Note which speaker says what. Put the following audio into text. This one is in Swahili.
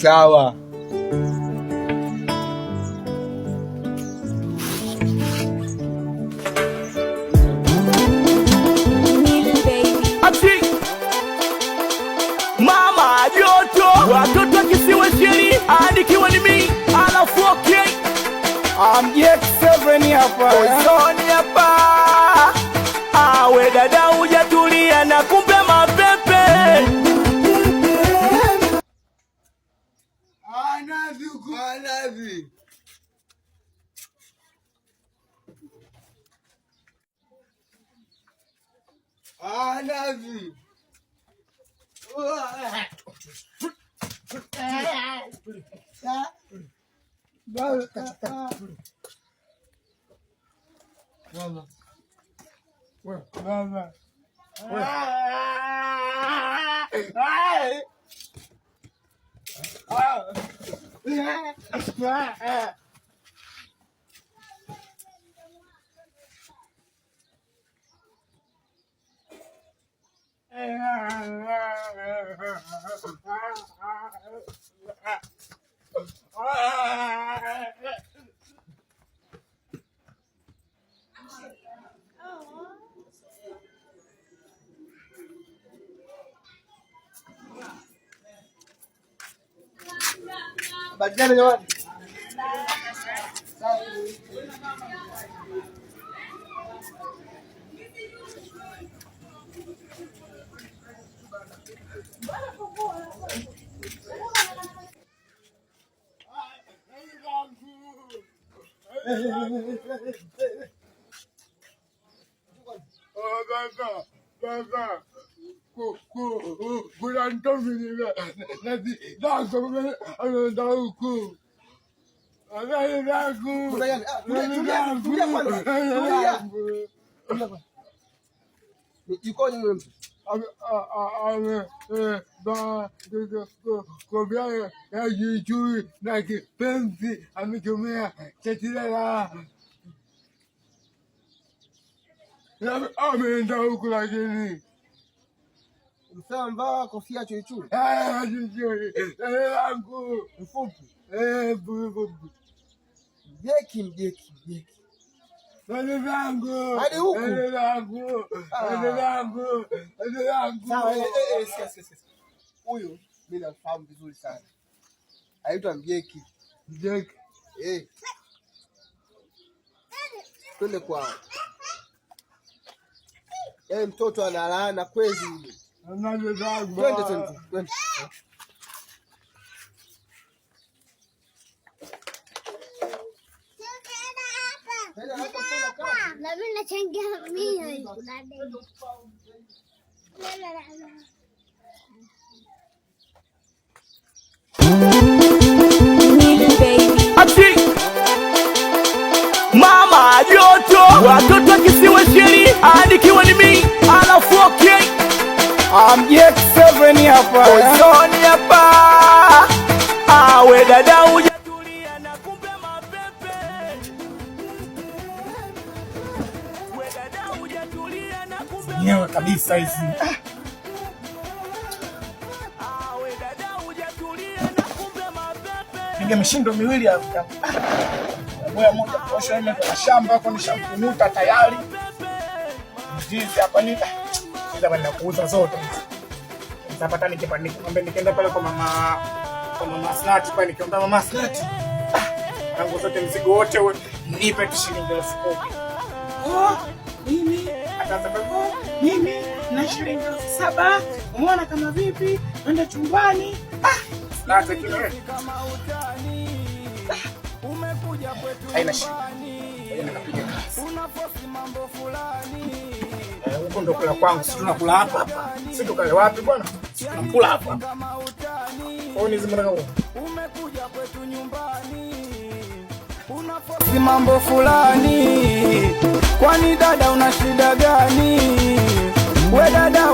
Speaker 1: Sawa. Mama joto watoto kisiwe sheri adikiwa ni mimi alafu okay
Speaker 2: X7 hapa
Speaker 1: Ozoni hapa awe dada hujatulia na kumbe mapepe anavi
Speaker 2: Bajana jamani.
Speaker 1: Kaka. Kuna ntomini anaenda huku. Kobia ya jijui na kipenzi ametumia chatilala. Ameenda huku lakini
Speaker 2: Msema mbaa kofia chuchu.
Speaker 1: Chuchu. Langu
Speaker 2: Mfupi.
Speaker 1: Mfupi.
Speaker 2: Jeki.
Speaker 1: Nani langu.
Speaker 2: Hadi huku.
Speaker 1: Nani langu.
Speaker 2: Sawa, sikia. Huyu mimi nafahamu vizuri sana. Aitwa Mjeki. Twende kwao. Mtoto analaana kweli yule. Twende.
Speaker 3: Na mimi nachangia mimi.
Speaker 1: Mama joto watoto kisiwe sheri adikiwa ni mimi alafu okay
Speaker 2: X7 hapa
Speaker 1: Ozoni hapa awe dada hujatulia na kumbe mapepe we dada hujatulia na kumbe
Speaker 2: nyewe kabisa hizi
Speaker 1: awe dada hujatulia na kumbe mapepe
Speaker 2: nige mishindo miwili hapa moja posho ile kwa shamba hapo ni shamkunuta tayari ndizi hapa ni ndio bana kuuza zote nitapata nikienda pale kwa mama Snati pale nikiomba mama Snati rangu zote mzigo wote nipe tu shilingi 10,000. Mimi ataanza mimi na shilingi 7,000 umeona kama vipi nenda chumbani Snati kama utani umekuja kwetu haina shida nikapiga kazi unaposi mambo fulani huko ndo kula kwangu si tunakula hapa si tukale wapi bwana tunakula hapa kwa nini zimana umekuja kwetu nyumbani unaposi mambo fulani kwani dada una shida gani we dada